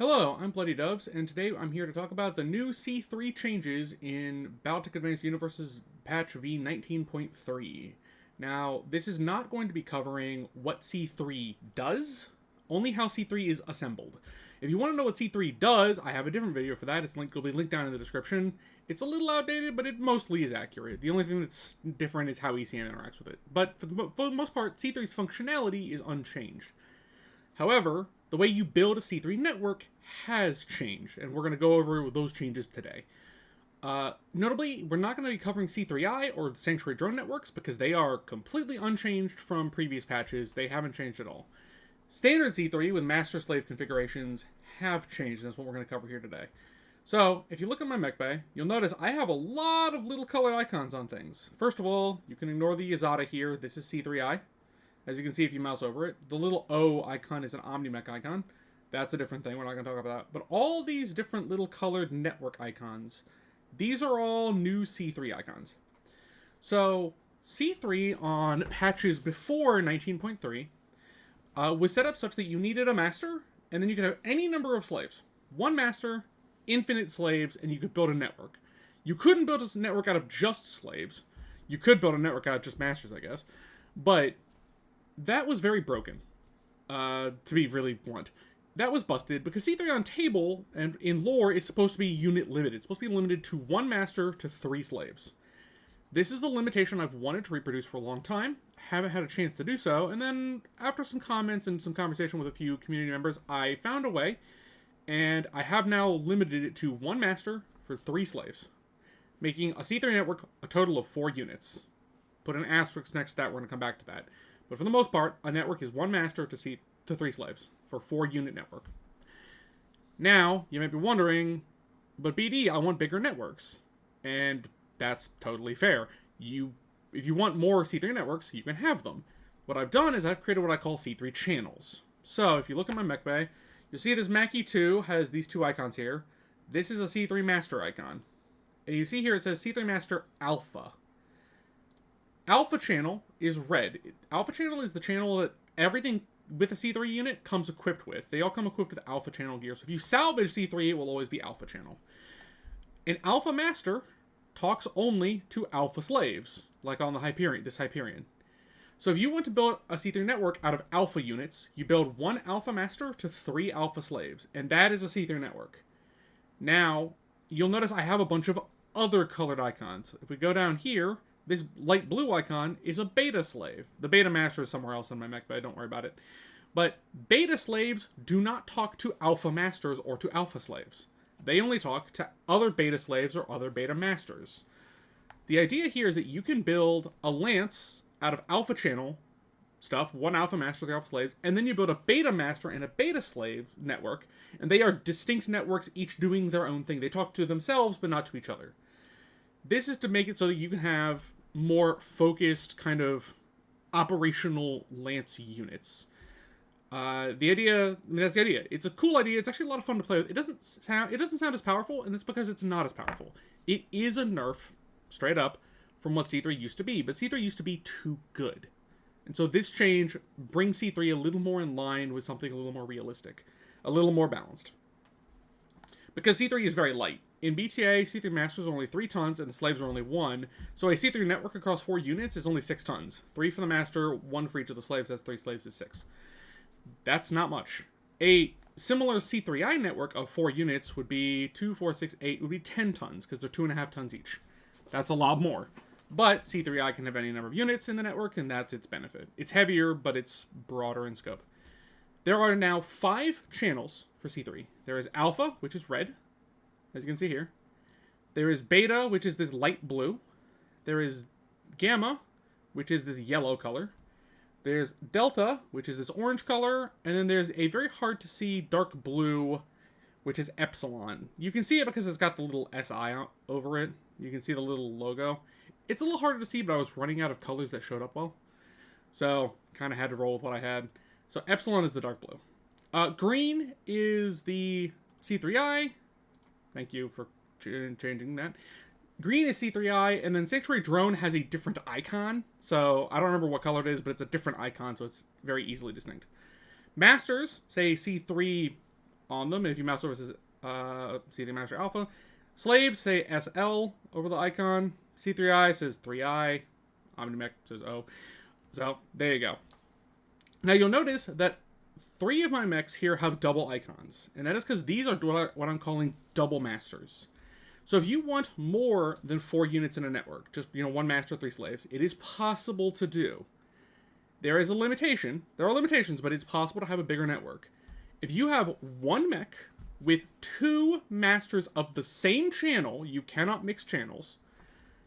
Hello, I'm Bloody Doves, and today I'm here to talk about the new C3 changes in Battletech Advanced Universe's patch v19.3. Now, this is not going to be covering what C3 does, only how C3 is assembled. If you want to know what C3 does, I have a different video for that. It'll be linked down in the description. It's a little outdated, but it mostly is accurate. The only thing that's different is how ECM interacts with it. But for the most part, C3's functionality is unchanged. However, the way you build a C3 network has changed, and we're going to go over those changes today. Notably, we're not going to be covering C3I or Sanctuary Drone networks because they are completely unchanged from previous patches. They haven't changed at all. Standard C3 with master-slave configurations have changed, and that's what we're going to cover here today. So, if you look at my mech bay, you'll notice I have a lot of little colored icons on things. First of all, you can ignore the Yazada here. This is C3I. As you can see if you mouse over it, the little O icon is an OmniMech icon. That's a different thing. We're not going to talk about that. But all these different little colored network icons, these are all new C3 icons. So C3 on patches before 19.3 was set up such that you needed a master, and then you could have any number of slaves. One master, infinite slaves, and you could build a network. You couldn't build a network out of just slaves. You could build a network out of just masters, I guess. But that was very broken, to be really blunt. That was busted because C3 on table and in lore is supposed to be unit limited. It's supposed to be limited to one master to 3 slaves. This is a limitation I've wanted to reproduce for a long time. Haven't had a chance to do so. And then after some comments and some conversation with a few community members, I found a way. And I have now limited it to one master for 3 slaves, making a C3 network a total of 4 units. Put an asterisk next to that. We're going to come back to that. But for the most part, a network is one master to 3 slaves for 4-unit network. Now, you might be wondering, but BD, I want bigger networks. And that's totally fair. If you want more C3 networks, you can have them. What I've done is I've created what I call C3 channels. So, if you look at my mech bay, you'll see this Mackie 2 has these 2 icons here. This is a C3 master icon. And you see here it says C3 master alpha. Alpha channel is red. Alpha channel is the channel that everything with a C3 unit comes equipped with. They all come equipped with alpha channel gear. So if you salvage C3, it will always be alpha channel. An alpha master talks only to alpha slaves, like on the Hyperion, this Hyperion. So if you want to build a C3 network out of alpha units, you build one alpha master to 3 alpha slaves, and that is a C3 network. Now, you'll notice I have a bunch of other colored icons. If we go down here, this light blue icon is a beta slave. The beta master is somewhere else in my mech, but don't worry about it. But beta slaves do not talk to alpha masters or to alpha slaves. They only talk to other beta slaves or other beta masters. The idea here is that you can build a lance out of alpha channel stuff, one alpha master, 3 alpha slaves, and then you build a beta master and a beta slave network, and they are distinct networks, each doing their own thing. They talk to themselves, but not to each other. This is to make it so that you can have more focused kind of operational lance units. That's the idea. It's a cool idea. It's actually a lot of fun to play with. It doesn't sound as powerful, and it's because it's not as powerful. It is a nerf, straight up, from what C3 used to be, but C3 used to be too good. And so this change brings C3 a little more in line with something a little more realistic, a little more balanced. Because C3 is very light. In BTA, C3 Masters are only 3 tons and the slaves are only 1, so a C3 network across 4 units is only 6 tons. 3 for the Master, 1 for each of the slaves, that's 3 slaves is 6. That's not much. A similar C3I network of 4 units would be 2, 4, 6, 8, would be 10 tons, because they're 2.5 tons each. That's a lot more. But C3I can have any number of units in the network, and that's its benefit. It's heavier, but it's broader in scope. There are now 5 channels for C3. There is Alpha, which is red, as you can see here. There is Beta, which is this light blue. There is Gamma, which is this yellow color. There's Delta, which is this orange color. And then there's a very hard to see dark blue, which is Epsilon. You can see it because it's got the little SI over it. You can see the little logo. It's a little harder to see, but I was running out of colors that showed up well. So, kind of had to roll with what I had. So, Epsilon is the dark blue. Green is the C3I. Thank you for changing that. Green is C3I, and then Sanctuary Drone has a different icon. So, I don't remember what color it is, but it's a different icon, so it's very easily distinct. Masters, say C3 on them. And if you mouse over, it says C3 Master Alpha. Slaves say SL over the icon. C3I says 3I. OmniMech says O. So there you go. Now you'll notice that 3 of my mechs here have double icons. And that is because these are what I'm calling double masters. So if you want more than 4 units in a network, just, 1 master, 3 slaves, it is possible to do. There is a limitation. There are limitations, but it's possible to have a bigger network. If you have 1 mech with 2 masters of the same channel, you cannot mix channels,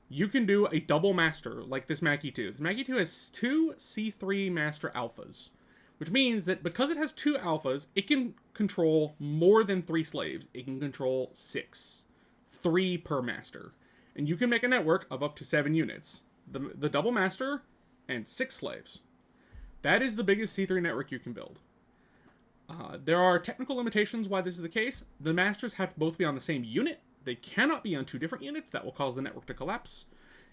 you can do a double master like this Mackie 2. This Mackie 2 has 2 C3 master alphas, which means that because it has 2 alphas, it can control more than 3 slaves. It can control 6. 3 per master. And you can make a network of up to 7 units. The double master and 6 slaves. That is the biggest C3 network you can build. There are technical limitations why this is the case. The masters have to both be on the same unit. They cannot be on 2 different units. That will cause the network to collapse.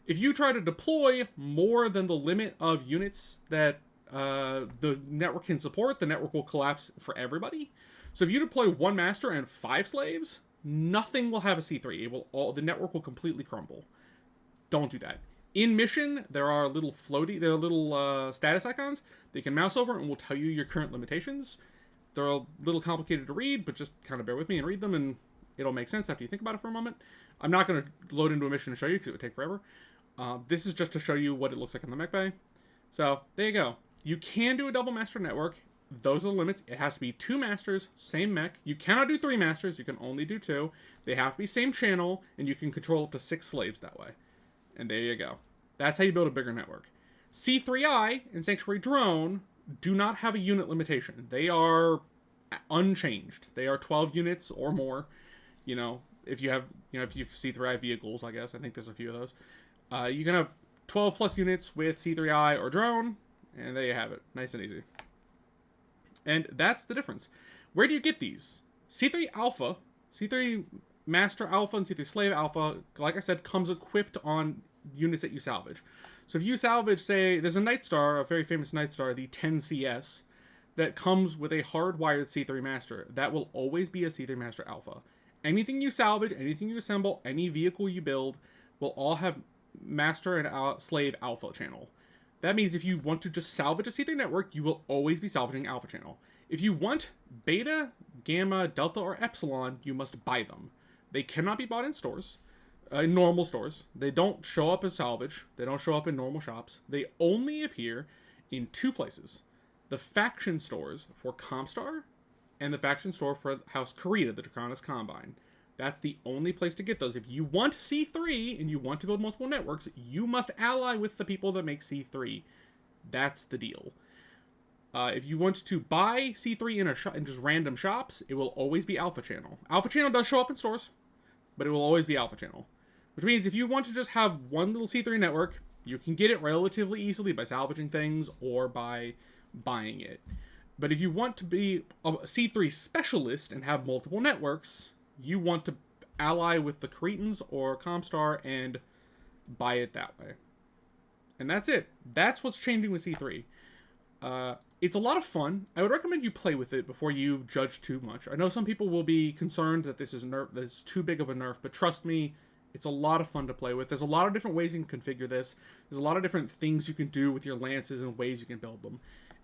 If you try to deploy more than the limit of units that the network can support, the network will collapse for everybody. So if you deploy 1 master and 5 slaves, nothing will have a C3. The network will completely crumble. Don't do that. In mission, there are little status icons that you can mouse over and will tell you your current limitations. They're a little complicated to read, but just kind of bear with me and read them, and it'll make sense after you think about it for a moment. I'm not going to load into a mission to show you because it would take forever. This is just to show you what it looks like in the mech bay. So, there you go. You can do a double master network. Those are the limits. It has to be 2 masters, same mech. You cannot do 3 masters. You can only do 2. They have to be same channel, and you can control up to 6 slaves that way. And there you go. That's how you build a bigger network. C3I and Sanctuary Drone do not have a unit limitation. They are unchanged. They are 12 units or more. If you have C3I vehicles, I guess. I think there's a few of those. You can have 12 plus units with C3I or drone, and there you have it. Nice and easy. And that's the difference. Where do you get these? C3 Alpha, C3 Master Alpha, and C3 Slave Alpha, like I said, comes equipped on units that you salvage. So if you salvage, say, there's a Night Star, a very famous Night Star, the 10CS, that comes with a hardwired C3 Master. That will always be a C3 Master Alpha. Anything you salvage, anything you assemble, any vehicle you build, will all have Master and Slave Alpha channel. That means if you want to just salvage a C3 network, you will always be salvaging Alpha channel. If you want Beta, Gamma, Delta, or Epsilon, you must buy them. They cannot be bought in stores, in normal stores. They don't show up as salvage. They don't show up in normal shops. They only appear in 2 places. The faction stores for Comstar and the faction store for House Karita, the Draconis Combine. That's the only place to get those. If you want C3 and you want to build multiple networks, you must ally with the people that make C3. That's the deal. If you want to buy C3 in just random shops, it will always be Alpha Channel. Alpha Channel does show up in stores, but it will always be Alpha Channel. Which means if you want to just have one little C3 network, you can get it relatively easily by salvaging things or by buying it. But if you want to be a C3 specialist and have multiple networks, you want to ally with the Cretans or Comstar and buy it that way. And that's it. That's what's changing with C3. It's a lot of fun. I would recommend you play with it before you judge too much. I know some people will be concerned that this is too big of a nerf, but trust me, it's a lot of fun to play with. There's a lot of different ways you can configure this. There's a lot of different things you can do with your lances and ways you can build them.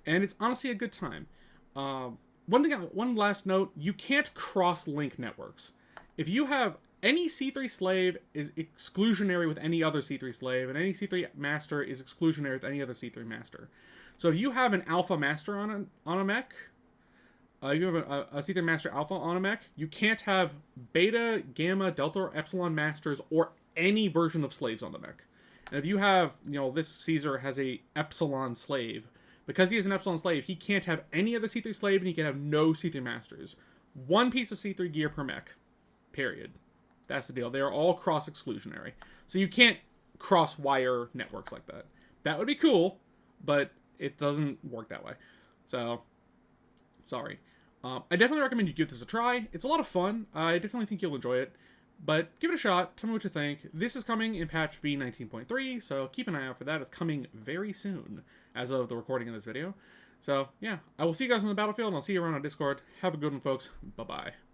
And it's honestly a good time. One last note, you can't cross-link networks. If you have any C3 slave is exclusionary with any other C3 slave, and any C3 master is exclusionary with any other C3 master. So if you have an alpha master on a mech, if you have a C3 master alpha on a mech, you can't have beta, gamma, delta, or epsilon masters or any version of slaves on the mech. And if you have, this Caesar has a epsilon slave, because he has an epsilon slave, he can't have any other C3 slave, and he can have no C3 masters. 1 piece of C3 gear per mech. Period. That's the deal. They are all cross-exclusionary. So you can't cross-wire networks like that. That would be cool, but it doesn't work that way. So, sorry. I definitely recommend you give this a try. It's a lot of fun. I definitely think you'll enjoy it. But give it a shot. Tell me what you think. This is coming in patch v19.3, so keep an eye out for that. It's coming very soon, as of the recording of this video. So, yeah, I will see you guys on the battlefield, and I'll see you around on Discord. Have a good one, folks. Bye-bye.